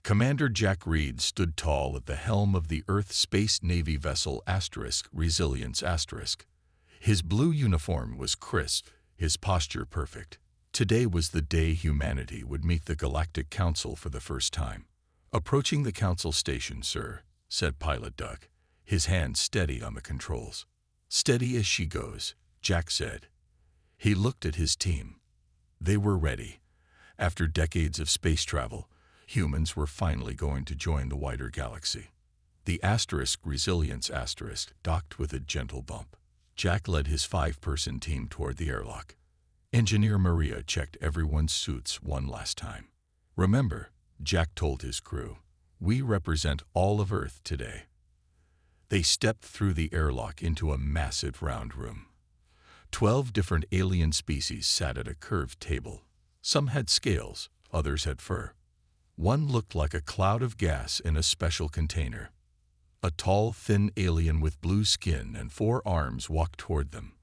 Commander Jack Reed stood tall at the helm of the Earth Space Navy vessel Resilience *. His blue uniform was crisp, his posture perfect. Today was the day humanity would meet the Galactic Council for the first time. "Approaching the Council station, sir," said Pilot Doug, his hand steady on the controls. "Steady as she goes," Jack said. He looked at his team. They were ready. After decades of space travel, humans were finally going to join the wider galaxy. The Resilience docked with a gentle bump. Jack led his 5-person team toward the airlock. Engineer Maria checked everyone's suits one last time. "Remember," Jack told his crew, "we represent all of Earth today." They stepped through the airlock into a massive round room. 12 different alien species sat at a curved table. Some had scales, others had fur. One looked like a cloud of gas in a special container. A tall, thin alien with blue skin and 4 arms walked toward them.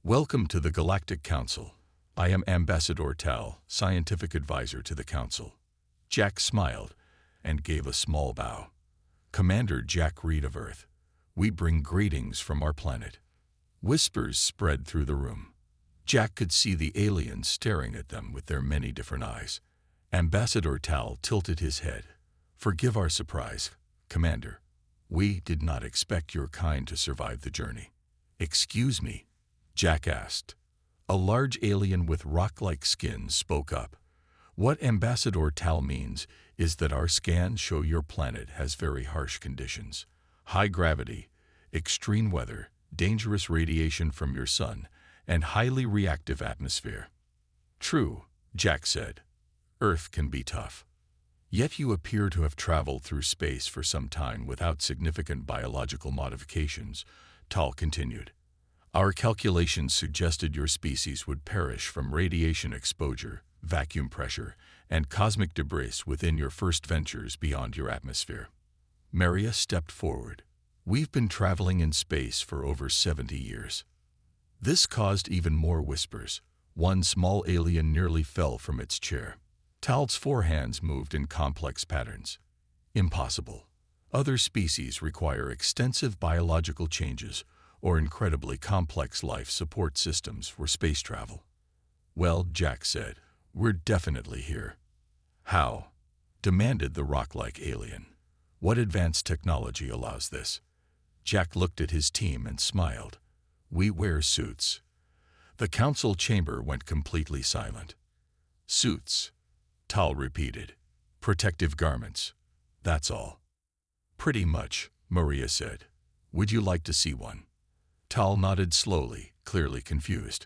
"Welcome to the Galactic Council. I am Ambassador Tal, scientific advisor to the Council." Jack smiled and gave a small bow. "Commander Jack Reed of Earth, we bring greetings from our planet." Whispers spread through the room. Jack could see the aliens staring at them with their many different eyes. Ambassador Tal tilted his head. "Forgive our surprise, Commander. We did not expect your kind to survive the journey." "Excuse me?" Jack asked. A large alien with rock-like skin spoke up. "What Ambassador Tal means is that our scans show your planet has very harsh conditions. High gravity, extreme weather, dangerous radiation from your sun, and highly reactive atmosphere." "True," Jack said. "Earth can be tough. Yet you appear to have traveled through space for some time without significant biological modifications," Tal continued. "Our calculations suggested your species would perish from radiation exposure, vacuum pressure, and cosmic debris within your first ventures beyond your atmosphere." Maria stepped forward. "We've been traveling in space for over 70 years. This caused even more whispers. One small alien nearly fell from its chair. Tal's 4 hands moved in complex patterns. "Impossible. Other species require extensive biological changes or incredibly complex life support systems for space travel." "Well," Jack said, "we're definitely here." "How?" demanded the rock-like alien. "What advanced technology allows this?" Jack looked at his team and smiled. "We wear suits." The council chamber went completely silent. "Suits," Tal repeated. "Protective garments. That's all." "Pretty much," Maria said. "Would you like to see one?" Tal nodded slowly, clearly confused.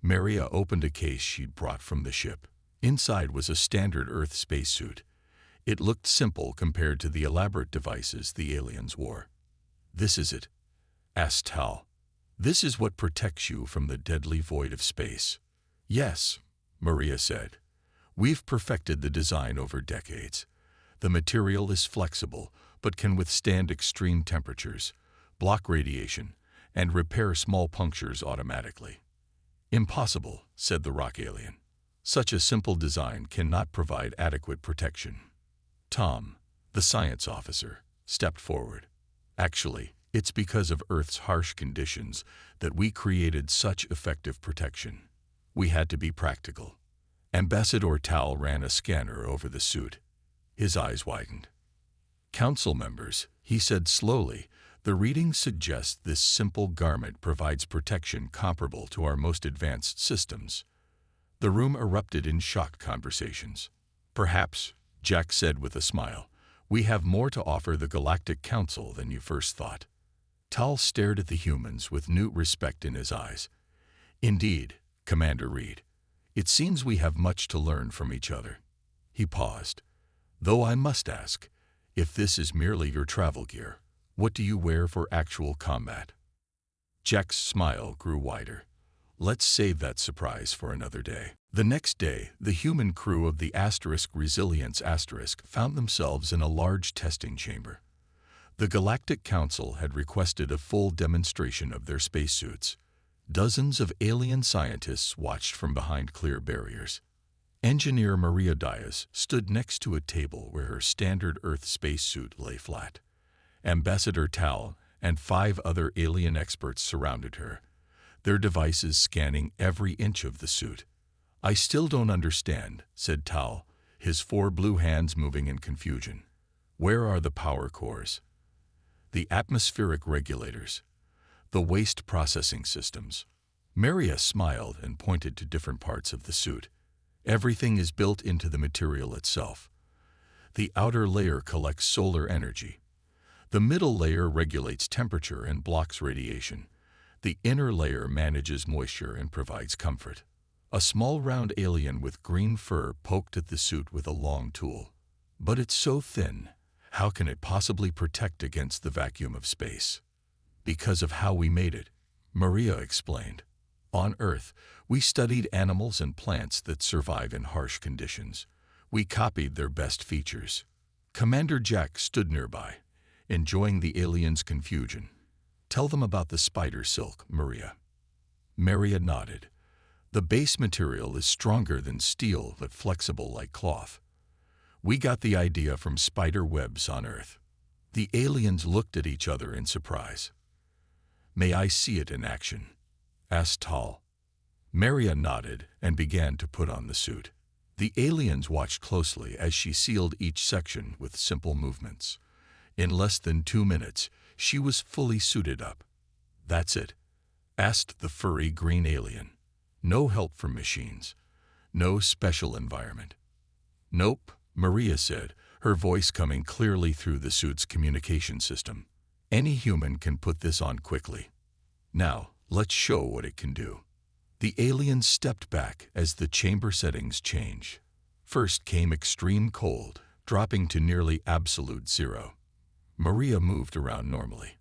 Maria opened a case she'd brought from the ship. Inside was a standard Earth spacesuit. It looked simple compared to the elaborate devices the aliens wore. "This is it?" asked Tal. "This is what protects you from the deadly void of space." "Yes," Maria said. "We've perfected the design over decades. The material is flexible, but can withstand extreme temperatures, block radiation, and repair small punctures automatically." "Impossible," said the rock alien. "Such a simple design cannot provide adequate protection." Tom, the science officer, stepped forward. "Actually, it's because of Earth's harsh conditions that we created such effective protection. We had to be practical." Ambassador Tal ran a scanner over the suit. His eyes widened. "Council members," he said slowly, "the readings suggest this simple garment provides protection comparable to our most advanced systems." The room erupted in shocked conversations. "Perhaps," Jack said with a smile, "we have more to offer the Galactic Council than you first thought." Tal stared at the humans with new respect in his eyes. "Indeed, Commander Reed. It seems we have much to learn from each other." He paused. "Though I must ask, if this is merely your travel gear, what do you wear for actual combat?" Jack's smile grew wider. "Let's save that surprise for another day." The next day, the human crew of the Resilience found themselves in a large testing chamber. The Galactic Council had requested a full demonstration of their spacesuits. Dozens of alien scientists watched from behind clear barriers. Engineer Maria Diaz stood next to a table where her standard Earth spacesuit lay flat. Ambassador Tal and 5 other alien experts surrounded her, their devices scanning every inch of the suit. "I still don't understand," said Tal, his 4 blue hands moving in confusion. "Where are the power cores? The atmospheric regulators? The waste processing systems?" Maria smiled and pointed to different parts of the suit. "Everything is built into the material itself. The outer layer collects solar energy. The middle layer regulates temperature and blocks radiation. The inner layer manages moisture and provides comfort." A small round alien with green fur poked at the suit with a long tool. "But it's so thin. How can it possibly protect against the vacuum of space?" "Because of how we made it," Maria explained. "On Earth, we studied animals and plants that survive in harsh conditions. We copied their best features." Commander Jack stood nearby, enjoying the aliens' confusion. "Tell them about the spider silk, Maria." Maria nodded. "The base material is stronger than steel but flexible like cloth. We got the idea from spider webs on Earth." The aliens looked at each other in surprise. "May I see it in action?" asked Tal. Maria nodded and began to put on the suit. The aliens watched closely as she sealed each section with simple movements. In less than 2 minutes, she was fully suited up. "That's it?" asked the furry green alien. "No help from machines? No special environment?" "Nope," Maria said, her voice coming clearly through the suit's communication system. "Any human can put this on quickly. Now, let's show what it can do." The aliens stepped back as the chamber settings changed. First came extreme cold, dropping to nearly absolute zero. Maria moved around normally.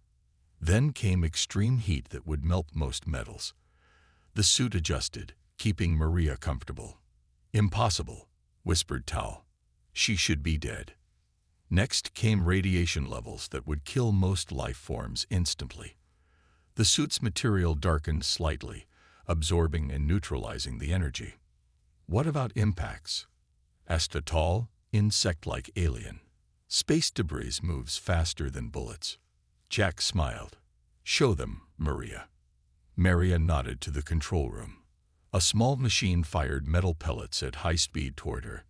Then came extreme heat that would melt most metals. The suit adjusted, keeping Maria comfortable. "Impossible," whispered Tal. "She should be dead." Next came radiation levels that would kill most life forms instantly. The suit's material darkened slightly, absorbing and neutralizing the energy. "What about impacts?" asked a tall, insect-like alien. "Space debris moves faster than bullets." Jack smiled. "Show them, Maria." Maria nodded to the control room. A small machine fired metal pellets at high speed toward her.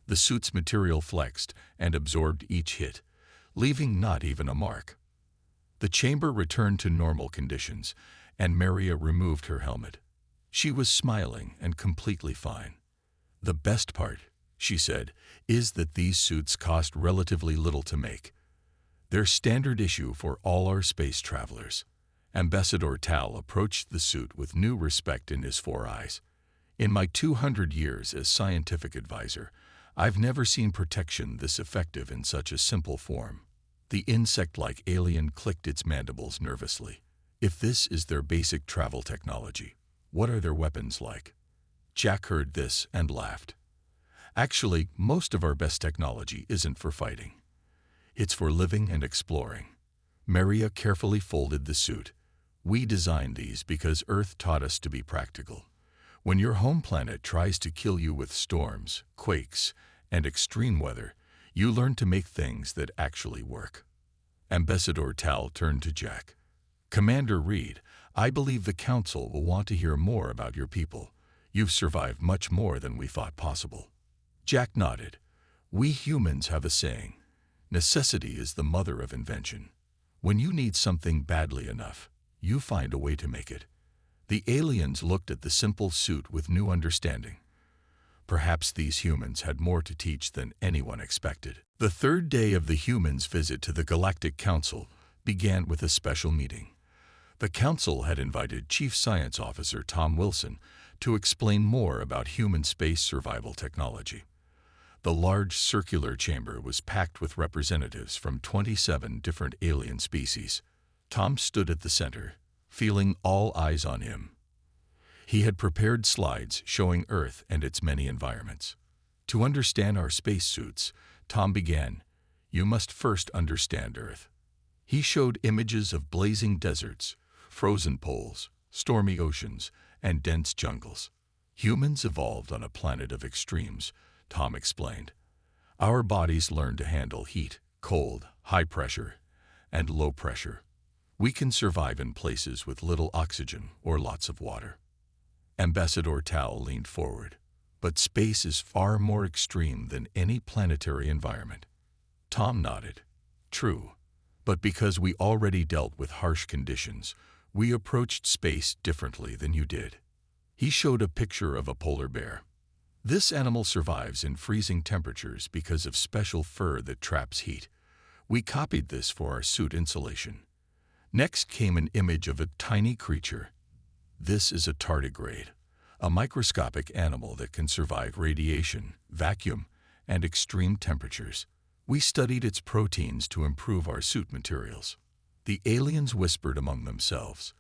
The suit's material flexed and absorbed each hit, leaving not even a mark. The chamber returned to normal conditions, and Maria removed her helmet. She was smiling and completely fine. "The best part," she said, "is that these suits cost relatively little to make. They're standard issue for all our space travelers." Ambassador Tal approached the suit with new respect in his 4 eyes. "In my 200 years as scientific advisor, I've never seen protection this effective in such a simple form." The insect-like alien clicked its mandibles nervously. "If this is their basic travel technology, what are their weapons like?" Jack heard this and laughed. "Actually, most of our best technology isn't for fighting. It's for living and exploring." Maria carefully folded the suit. "We designed these because Earth taught us to be practical. When your home planet tries to kill you with storms, quakes, and extreme weather, you learn to make things that actually work." Ambassador Tal turned to Jack. "Commander Reed, I believe the Council will want to hear more about your people. You've survived much more than we thought possible." Jack nodded. "We humans have a saying, necessity is the mother of invention. When you need something badly enough, you find a way to make it." The aliens looked at the simple suit with new understanding. Perhaps these humans had more to teach than anyone expected. The 3rd day of the humans' visit to the Galactic Council began with a special meeting. The Council had invited Chief Science Officer Tom Wilson to explain more about human space survival technology. The large circular chamber was packed with representatives from 27 different alien species. Tom stood at the center, feeling all eyes on him. He had prepared slides showing Earth and its many environments. "To understand our spacesuits," Tom began, "you must first understand Earth." He showed images of blazing deserts, frozen poles, stormy oceans, and dense jungles. Humans evolved on a planet of extremes, Tom explained. Our bodies learn to handle heat, cold, high pressure, and low pressure. We can survive in places with little oxygen or lots of water. Ambassador Tal leaned forward. But space is far more extreme than any planetary environment. Tom nodded. True. But because we already dealt with harsh conditions, we approached space differently than you did. He showed a picture of a polar bear. This animal survives in freezing temperatures because of special fur that traps heat. We copied this for our suit insulation. Next came an image of a tiny creature. This is a tardigrade, a microscopic animal that can survive radiation, vacuum, and extreme temperatures. We studied its proteins to improve our suit materials. The aliens whispered among themselves.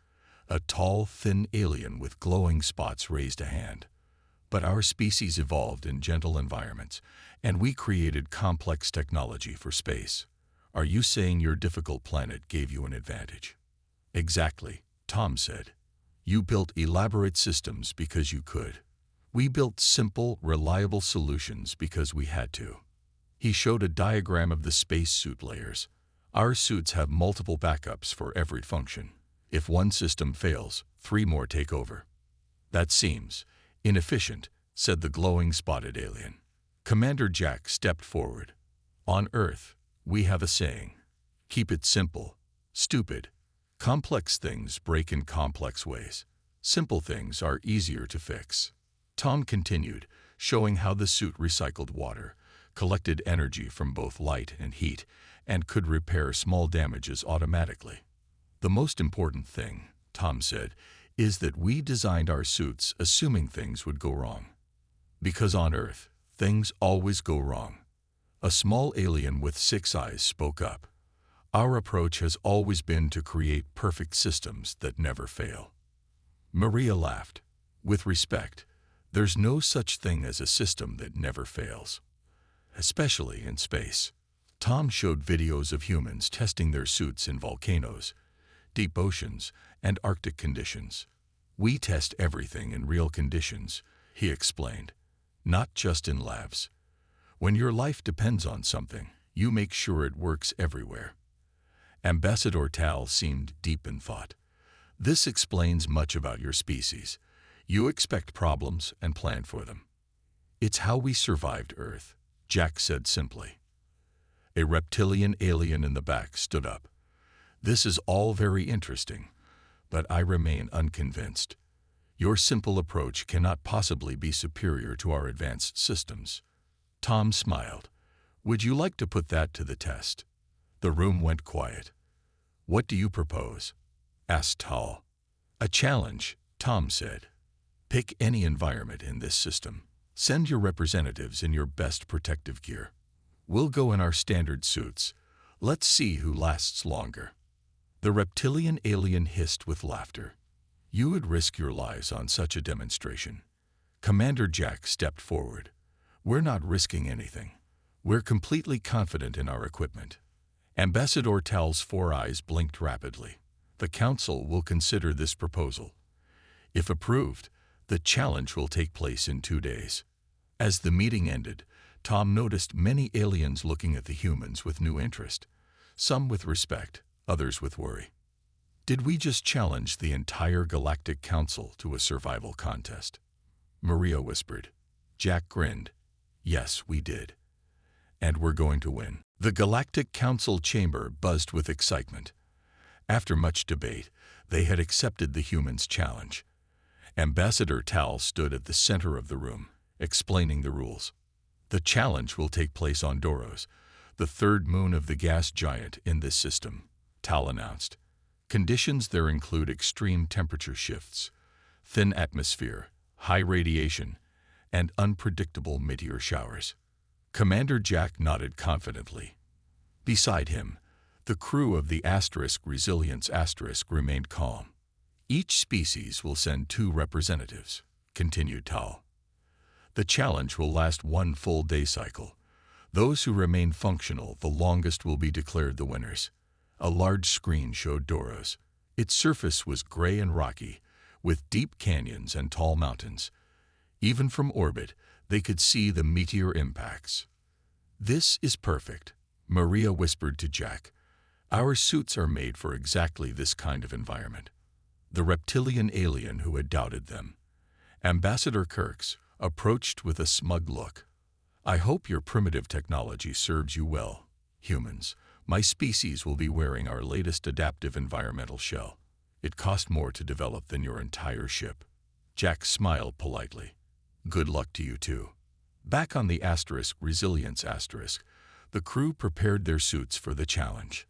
A tall, thin alien with glowing spots raised a hand. But our species evolved in gentle environments, and we created complex technology for space. Are you saying your difficult planet gave you an advantage? Exactly, Tom said. You built elaborate systems because you could. We built simple, reliable solutions because we had to. He showed a diagram of the spacesuit layers. Our suits have multiple backups for every function. If one system fails, 3 more take over. That seems inefficient, said the glowing spotted alien. Commander Jack stepped forward. On Earth, we have a saying. Keep it simple. Stupid. Complex things break in complex ways. Simple things are easier to fix. Tom continued, showing how the suit recycled water, collected energy from both light and heat, and could repair small damages automatically. The most important thing, Tom said, is that we designed our suits assuming things would go wrong. Because on Earth, things always go wrong. A small alien with 6 eyes spoke up. Our approach has always been to create perfect systems that never fail. Maria laughed. With respect, there's no such thing as a system that never fails. Especially in space. Tom showed videos of humans testing their suits in volcanoes, deep oceans, and Arctic conditions. We test everything in real conditions, he explained, not just in labs. When your life depends on something, you make sure it works everywhere. Ambassador Tal seemed deep in thought. This explains much about your species. You expect problems and plan for them. It's how we survived Earth, Jack said simply. A reptilian alien in the back stood up. This is all very interesting, but I remain unconvinced. Your simple approach cannot possibly be superior to our advanced systems. Tom smiled. Would you like to put that to the test? The room went quiet. What do you propose? Asked Tal. A challenge, Tom said. Pick any environment in this system. Send your representatives in your best protective gear. We'll go in our standard suits. Let's see who lasts longer. The reptilian alien hissed with laughter. You would risk your lives on such a demonstration. Commander Jack stepped forward. We're not risking anything. We're completely confident in our equipment. Ambassador Tal's 4 eyes blinked rapidly. The Council will consider this proposal. If approved, the challenge will take place in 2 days. As the meeting ended, Tom noticed many aliens looking at the humans with new interest, some with respect, others with worry. Did we just challenge the entire Galactic Council to a survival contest? Maria whispered. Jack grinned. Yes, we did. And we're going to win. The Galactic Council chamber buzzed with excitement. After much debate, they had accepted the humans' challenge. Ambassador Tal stood at the center of the room, explaining the rules. The challenge will take place on Doros, the 3rd moon of the gas giant in this system, Tal announced. Conditions there include extreme temperature shifts, thin atmosphere, high radiation, and unpredictable meteor showers. Commander Jack nodded confidently. Beside him, the crew of the Resilience remained calm. Each species will send 2 representatives, continued Tal. The challenge will last 1 full day cycle. Those who remain functional the longest will be declared the winners. A large screen showed Doros. Its surface was gray and rocky, with deep canyons and tall mountains. Even from orbit, they could see the meteor impacts. "This is perfect," Maria whispered to Jack. "Our suits are made for exactly this kind of environment." The reptilian alien who had doubted them, Ambassador Kirks, approached with a smug look. "I hope your primitive technology serves you well. Humans, my species will be wearing our latest adaptive environmental shell. It cost more to develop than your entire ship." Jack smiled politely. "Good luck to you too." Back on the Resilience the crew prepared their suits for the challenge.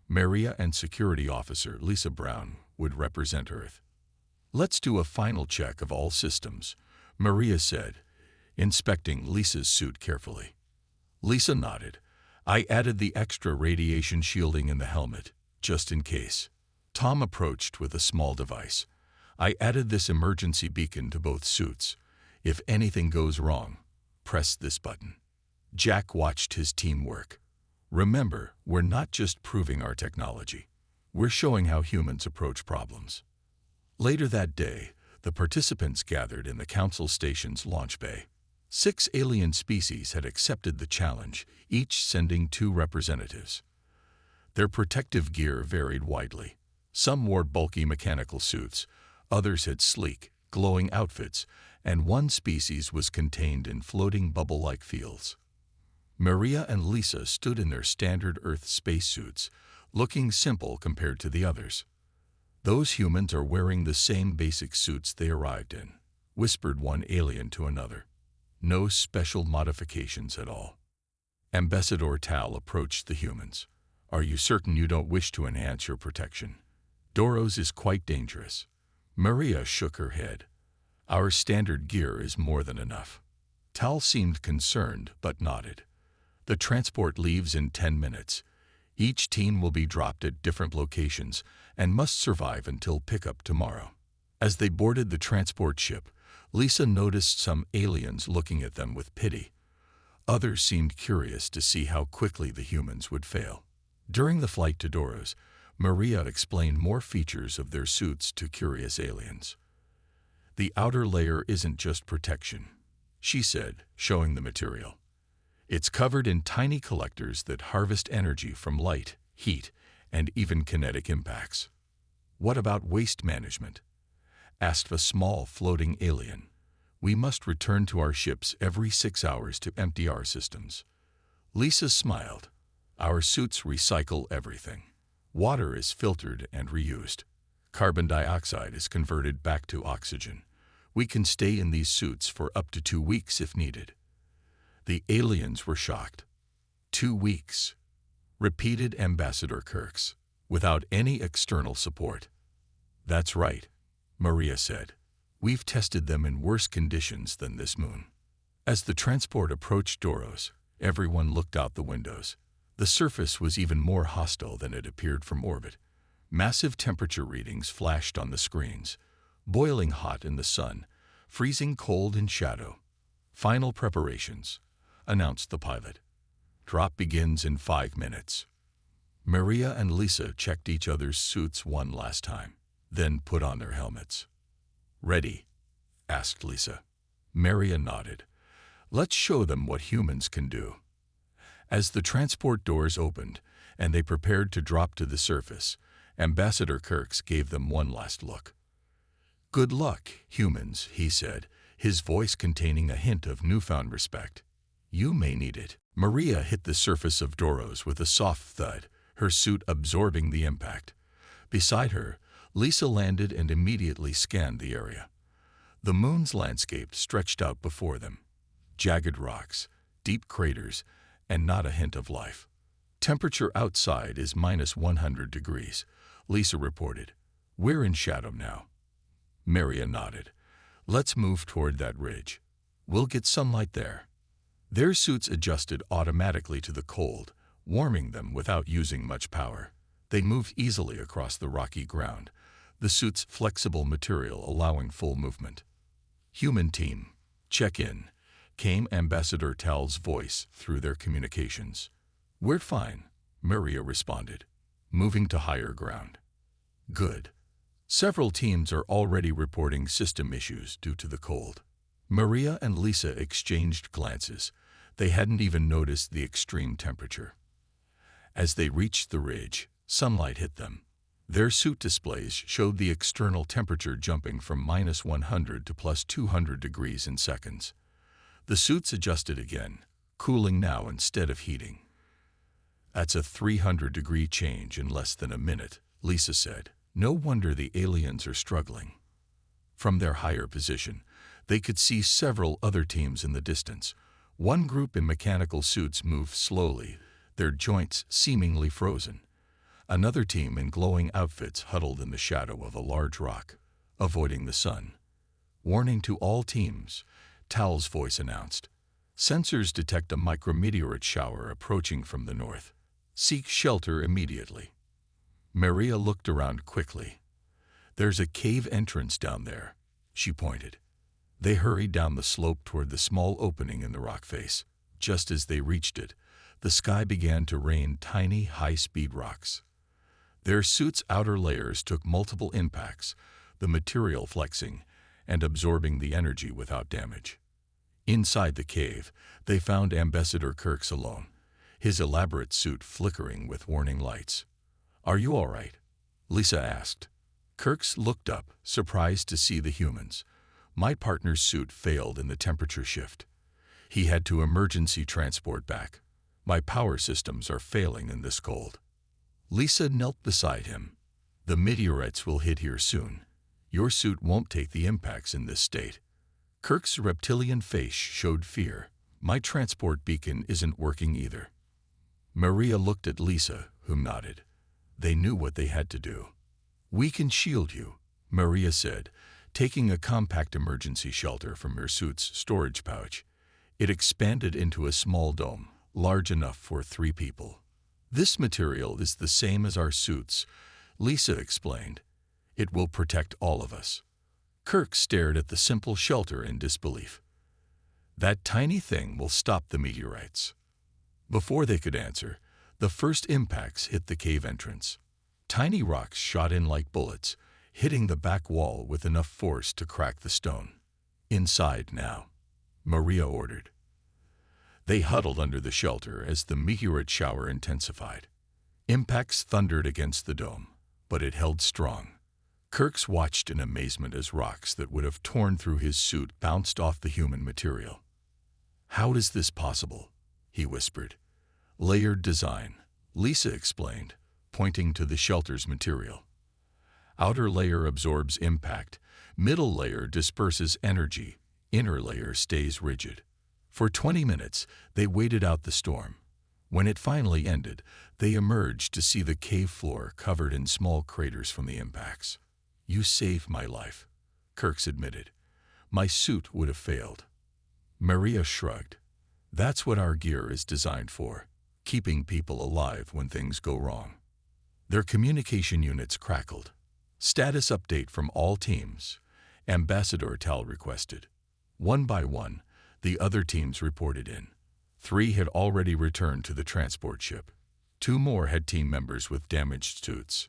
Maria and Security Officer Lisa Brown would represent Earth. "Let's do a final check of all systems," Maria said, inspecting Lisa's suit carefully. Lisa nodded. "I added the extra radiation shielding in the helmet, just in case." Tom approached with a small device. "I added this emergency beacon to both suits. If anything goes wrong, press this button." Jack watched his team work. "Remember, we're not just proving our technology. We're showing how humans approach problems." Later that day, the participants gathered in the Council Station's launch bay. 6 alien species had accepted the challenge, each sending 2 representatives. Their protective gear varied widely. Some wore bulky mechanical suits, others had sleek, glowing outfits, and one species was contained in floating bubble-like fields. Maria and Lisa stood in their standard Earth spacesuits, looking simple compared to the others. "Those humans are wearing the same basic suits they arrived in," whispered one alien to another. "No special modifications at all." Ambassador Tal approached the humans. "Are you certain you don't wish to enhance your protection? Doros is quite dangerous." Maria shook her head. "Our standard gear is more than enough." Tal seemed concerned but nodded. "The transport leaves in 10 minutes. Each team will be dropped at different locations and must survive until pickup tomorrow." As they boarded the transport ship, Lisa noticed some aliens looking at them with pity. Others seemed curious to see how quickly the humans would fail. During the flight to Doros, Maria explained more features of their suits to curious aliens. "The outer layer isn't just protection," she said, showing the material. "It's covered in tiny collectors that harvest energy from light, heat, and even kinetic impacts." "What about waste management?" asked a small floating alien. "We must return to our ships every 6 hours to empty our systems." Lisa smiled. "Our suits recycle everything. Water is filtered and reused. Carbon dioxide is converted back to oxygen. We can stay in these suits for up to 2 weeks if needed." The aliens were shocked. 2 weeks, repeated Ambassador Kirks, without any external support. "That's right," Maria said. "We've tested them in worse conditions than this moon." As the transport approached Doros, everyone looked out the windows. The surface was even more hostile than it appeared from orbit. Massive temperature readings flashed on the screens, boiling hot in the sun, freezing cold in shadow. "Final preparations," announced the pilot. "Drop begins in 5 minutes." Maria and Lisa checked each other's suits one last time, then put on their helmets. "Ready?" asked Lisa. Maria nodded. "Let's show them what humans can do." As the transport doors opened and they prepared to drop to the surface, Ambassador Kirks gave them one last look. "Good luck, humans," he said, his voice containing a hint of newfound respect. "You may need it." Maria hit the surface of Doros with a soft thud, her suit absorbing the impact. Beside her, Lisa landed and immediately scanned the area. The moon's landscape stretched out before them. Jagged rocks, deep craters, and not a hint of life. "Temperature outside is -100 degrees, Lisa reported. "We're in shadow now." Maria nodded. "Let's move toward that ridge. We'll get sunlight there." Their suits adjusted automatically to the cold, warming them without using much power. They moved easily across the rocky ground, the suit's flexible material allowing full movement. "Human team, check in," came Ambassador Tal's voice through their communications. "We're fine," Maria responded, moving to higher ground. "Good. Several teams are already reporting system issues due to the cold." Maria and Lisa exchanged glances. They hadn't even noticed the extreme temperature. As they reached the ridge, sunlight hit them. Their suit displays showed the external temperature jumping from -100 to +200 degrees in seconds. The suits adjusted again, cooling now instead of heating. "That's a 300-degree change in less than a minute," Lisa said. "No wonder the aliens are struggling." From their higher position, they could see several other teams in the distance. One group in mechanical suits moved slowly, their joints seemingly frozen. Another team in glowing outfits huddled in the shadow of a large rock, avoiding the sun. "Warning to all teams," Tal's voice announced. "Sensors detect a micrometeorite shower approaching from the north. Seek shelter immediately." Maria looked around quickly. "There's a cave entrance down there," she pointed. They hurried down the slope toward the small opening in the rock face. Just as they reached it, the sky began to rain tiny, high-speed rocks. Their suits' outer layers took multiple impacts, the material flexing and absorbing the energy without damage. Inside the cave, they found Ambassador Kirk's alone, his elaborate suit flickering with warning lights. "Are you all right?" Lisa asked. Kirk's looked up, surprised to see the humans. "My partner's suit failed in the temperature shift. He had to emergency transport back. My power systems are failing in this cold." Lisa knelt beside him. "The meteorites will hit here soon. Your suit won't take the impacts in this state." Kirk's reptilian face showed fear. "My transport beacon isn't working either." Maria looked at Lisa, who nodded. They knew what they had to do. "We can shield you," Maria said, taking a compact emergency shelter from her suit's storage pouch. It expanded into a small dome, large enough for 3 people. "This material is the same as our suits," Lisa explained. "It will protect all of us." Kirk stared at the simple shelter in disbelief. "That tiny thing will stop the meteorites." Before they could answer, the first impacts hit the cave entrance. Tiny rocks shot in like bullets, hitting the back wall with enough force to crack the stone. "Inside now," Maria ordered. They huddled under the shelter as the meteorite shower intensified. Impacts thundered against the dome, but it held strong. Kirk watched in amazement as rocks that would have torn through his suit bounced off the human material. "How is this possible?" he whispered. "Layered design," Lisa explained, pointing to the shelter's material. "Outer layer absorbs impact, middle layer disperses energy, inner layer stays rigid." For 20 minutes, they waited out the storm. When it finally ended, they emerged to see the cave floor covered in small craters from the impacts. "You saved my life," Kirk admitted. "My suit would have failed." Maria shrugged. "That's what our gear is designed for, keeping people alive when things go wrong." Their communication units crackled. "Status update from all teams," Ambassador Tal requested. One by one, the other teams reported in. 3 had already returned to the transport ship. 2 more had team members with damaged suits.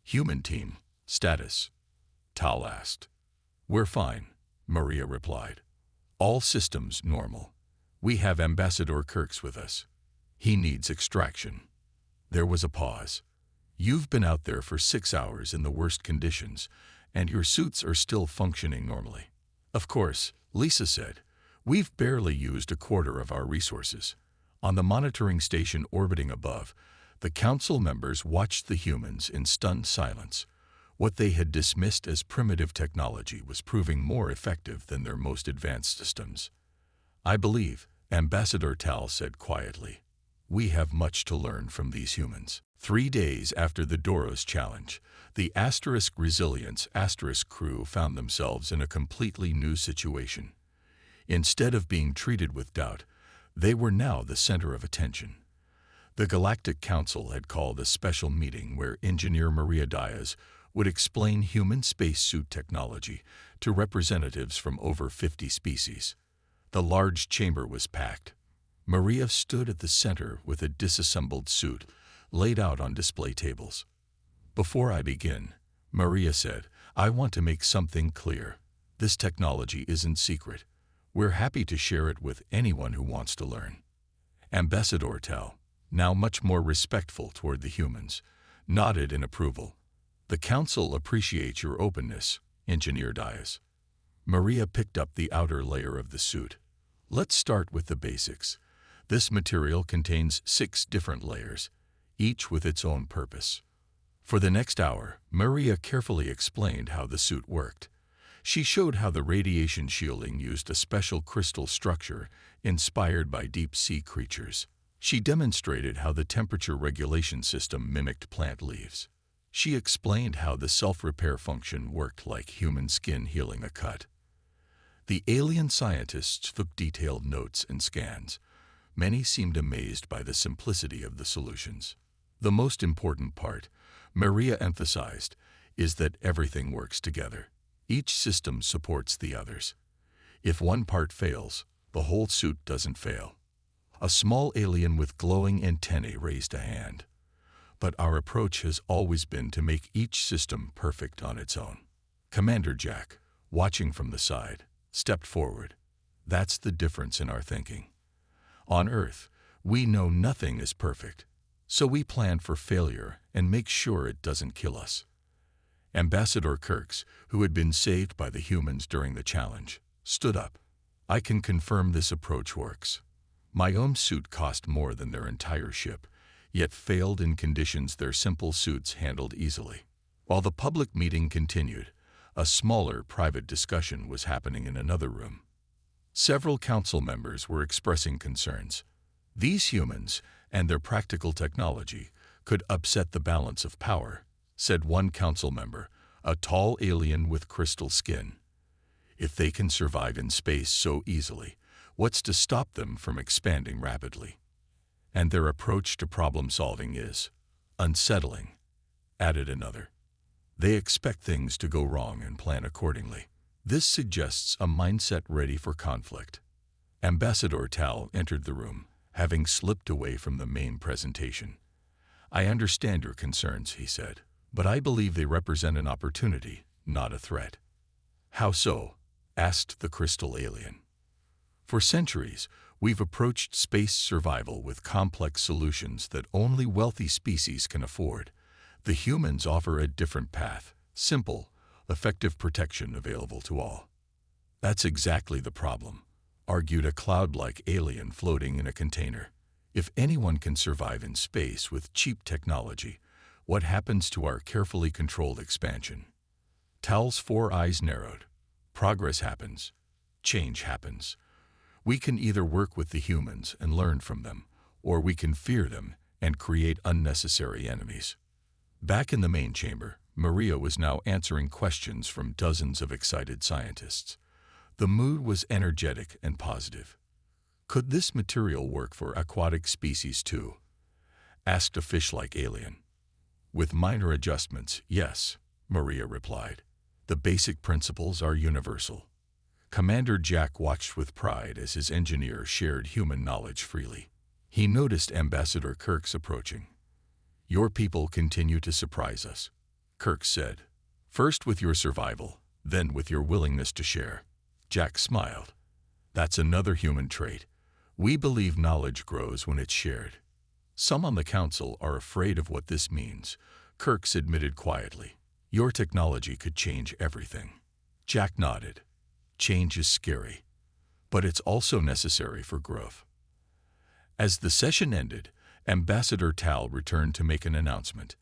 "Human team, status?" Tal asked. "We're fine," Maria replied. "All systems normal. We have Ambassador Kirk's with us. He needs extraction." There was a pause. "You've been out there for 6 hours in the worst conditions, and your suits are still functioning normally." "Of course," Lisa said. "We've barely used a quarter of our resources." On the monitoring station orbiting above, the council members watched the humans in stunned silence. What they had dismissed as primitive technology was proving more effective than their most advanced systems. "I believe," Ambassador Tal said quietly, "we have much to learn from these humans." 3 days after the Doros challenge, the *Resilience* crew found themselves in a completely new situation. Instead of being treated with doubt, they were now the center of attention. The Galactic Council had called a special meeting where Engineer Maria Diaz would explain human spacesuit technology to representatives from over 50 species. The large chamber was packed. Maria stood at the center with a disassembled suit laid out on display tables. "Before I begin," Maria said, "I want to make something clear. This technology isn't secret. We're happy to share it with anyone who wants to learn. Ambassador Tal, now much more respectful toward the humans, nodded in approval. The council appreciates your openness, Engineer Dias. Maria picked up the outer layer of the suit. Let's start with the basics. This material contains 6 different layers, each with its own purpose. For the next hour, Maria carefully explained how the suit worked. She showed how the radiation shielding used a special crystal structure inspired by deep-sea creatures. She demonstrated how the temperature regulation system mimicked plant leaves. She explained how the self-repair function worked like human skin healing a cut. The alien scientists took detailed notes and scans. Many seemed amazed by the simplicity of the solutions. The most important part, Maria emphasized, is that everything works together. Each system supports the others. If one part fails, the whole suit doesn't fail. A small alien with glowing antennae raised a hand. But our approach has always been to make each system perfect on its own. Commander Jack, watching from the side, stepped forward. That's the difference in our thinking. On Earth, we know nothing is perfect, so we plan for failure and make sure it doesn't kill us. Ambassador Kirks, who had been saved by the humans during the challenge, stood up. I can confirm this approach works. My own suit cost more than their entire ship, yet failed in conditions their simple suits handled easily. While the public meeting continued, a smaller private discussion was happening in another room. Several council members were expressing concerns. These humans and their practical technology could upset the balance of power, said one council member, a tall alien with crystal skin. If they can survive in space so easily, what's to stop them from expanding rapidly? And their approach to problem solving is unsettling, added another. They expect things to go wrong and plan accordingly. This suggests a mindset ready for conflict. Ambassador Tal entered the room, having slipped away from the main presentation. I understand your concerns, he said, but I believe they represent an opportunity, not a threat. How so? Asked the crystal alien. For centuries, we've approached space survival with complex solutions that only wealthy species can afford. The humans offer a different path, simple, effective protection available to all. That's exactly the problem, argued a cloud-like alien floating in a container. If anyone can survive in space with cheap technology, what happens to our carefully controlled expansion? Tal's 4 eyes narrowed. Progress happens. Change happens. We can either work with the humans and learn from them, or we can fear them and create unnecessary enemies. Back in the main chamber, Maria was now answering questions from dozens of excited scientists. The mood was energetic and positive. Could this material work for aquatic species too? Asked a fish-like alien. With minor adjustments, yes, Maria replied. The basic principles are universal. Commander Jack watched with pride as his engineer shared human knowledge freely. He noticed Ambassador Kirks approaching. Your people continue to surprise us, Kirks said. First with your survival, then with your willingness to share. Jack smiled. That's another human trait. We believe knowledge grows when it's shared. Some on the council are afraid of what this means, Kirks admitted quietly. Your technology could change everything. Jack nodded. Change is scary, but it's also necessary for growth. As the session ended, Ambassador Tal returned to make an announcement.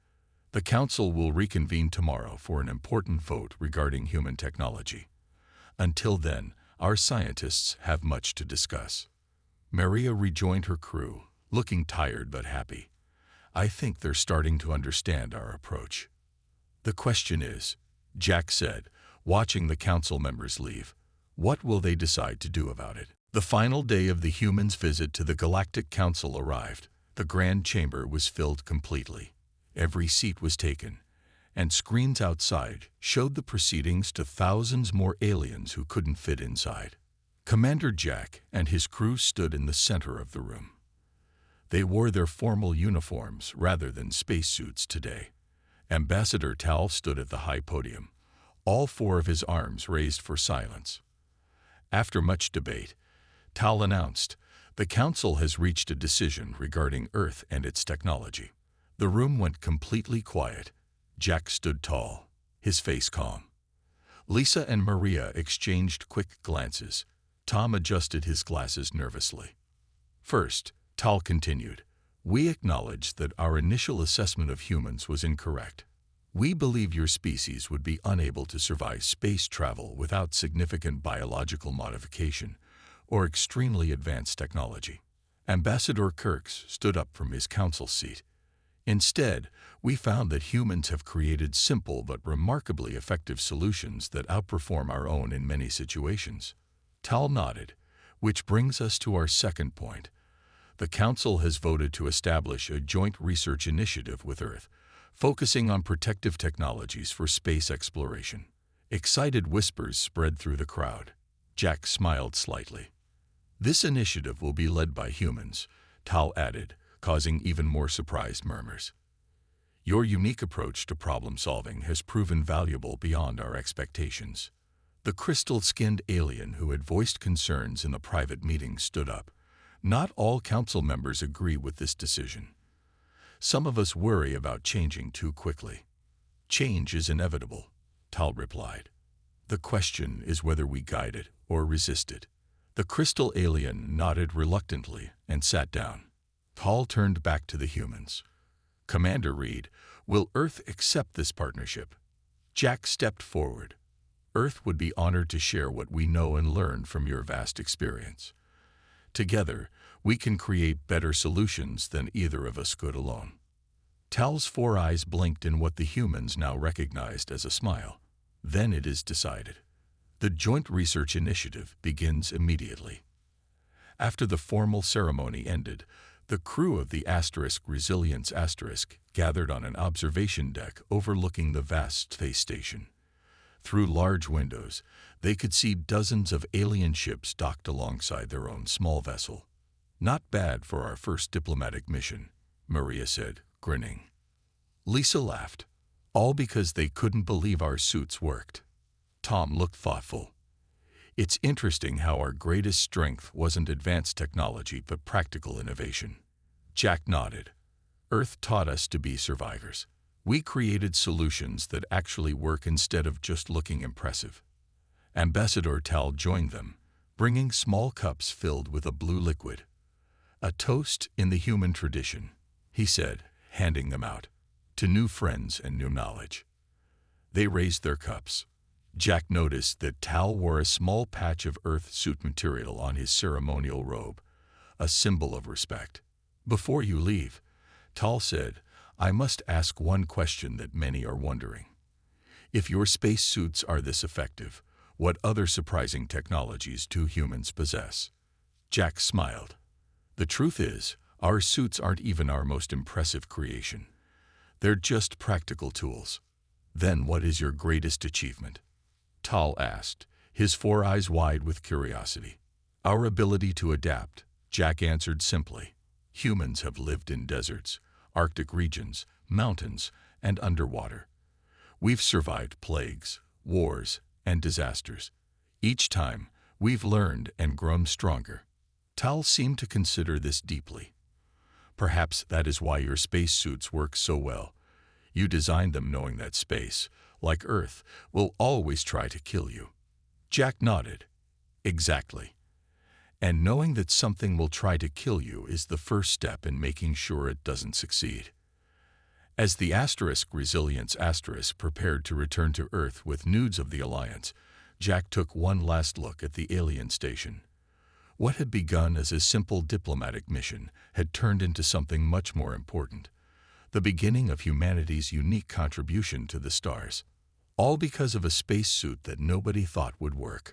The council will reconvene tomorrow for an important vote regarding human technology. Until then, our scientists have much to discuss. Maria rejoined her crew, looking tired but happy. I think they're starting to understand our approach. The question is, Jack said, watching the council members leave, what will they decide to do about it? The final day of the humans' visit to the Galactic Council arrived. The grand chamber was filled completely. Every seat was taken, and screens outside showed the proceedings to thousands more aliens who couldn't fit inside. Commander Jack and his crew stood in the center of the room. They wore their formal uniforms rather than spacesuits today. Ambassador Tal stood at the high podium, all 4 of his arms raised for silence. After much debate, Tal announced, "The Council has reached a decision regarding Earth and its technology." The room went completely quiet. Jack stood tall, his face calm. Lisa and Maria exchanged quick glances. Tom adjusted his glasses nervously. First, Tal continued, "We acknowledge that our initial assessment of humans was incorrect. We believe your species would be unable to survive space travel without significant biological modification or extremely advanced technology." Ambassador Kirks stood up from his council seat. "Instead, we found that humans have created simple but remarkably effective solutions that outperform our own in many situations." Tal nodded, which brings us to our second point. The Council has voted to establish a joint research initiative with Earth, focusing on protective technologies for space exploration. Excited whispers spread through the crowd. Jack smiled slightly. "This initiative will be led by humans," Tal added, causing even more surprised murmurs. "Your unique approach to problem-solving has proven valuable beyond our expectations." The crystal-skinned alien who had voiced concerns in the private meeting stood up. "Not all council members agree with this decision. Some of us worry about changing too quickly." "Change is inevitable," Tal replied. "The question is whether we guide it or resist it." The crystal alien nodded reluctantly and sat down. Tal turned back to the humans. "Commander Reed, will Earth accept this partnership?" Jack stepped forward. "Earth would be honored to share what we know and learn from your vast experience. Together, we can create better solutions than either of us could alone." Tal's 4 eyes blinked in what the humans now recognized as a smile. "Then it is decided. The Joint Research Initiative begins immediately." After the formal ceremony ended, the crew of the Resilience gathered on an observation deck overlooking the vast space station. Through large windows, they could see dozens of alien ships docked alongside their own small vessel. "Not bad for our first diplomatic mission," Maria said, grinning. Lisa laughed, "all because they couldn't believe our suits worked." Tom looked thoughtful. "It's interesting how our greatest strength wasn't advanced technology but practical innovation." Jack nodded. "Earth taught us to be survivors. We created solutions that actually work instead of just looking impressive." Ambassador Tal joined them, bringing small cups filled with a blue liquid. "A toast in the human tradition," he said, handing them out. "To new friends and new knowledge." They raised their cups. Jack noticed that Tal wore a small patch of Earth suit material on his ceremonial robe, a symbol of respect. "Before you leave," Tal said, "I must ask one question that many are wondering. If your space suits are this effective, what other surprising technologies do humans possess?" Jack smiled. "The truth is, our suits aren't even our most impressive creation. They're just practical tools." "Then what is your greatest achievement?" Tal asked, his 4 eyes wide with curiosity. "Our ability to adapt," Jack answered simply. "Humans have lived in deserts, Arctic regions, mountains, and underwater. We've survived plagues, wars, and disasters. Each time, we've learned and grown stronger." Tal seemed to consider this deeply. "Perhaps that is why your spacesuits work so well. You designed them knowing that space, like Earth, will always try to kill you." Jack nodded. "Exactly. And knowing that something will try to kill you is the first step in making sure it doesn't succeed." As the Resilience prepared to return to Earth with news of the Alliance, Jack took one last look at the alien station. What had begun as a simple diplomatic mission had turned into something much more important: the beginning of humanity's unique contribution to the stars. All because of a spacesuit that nobody thought would work.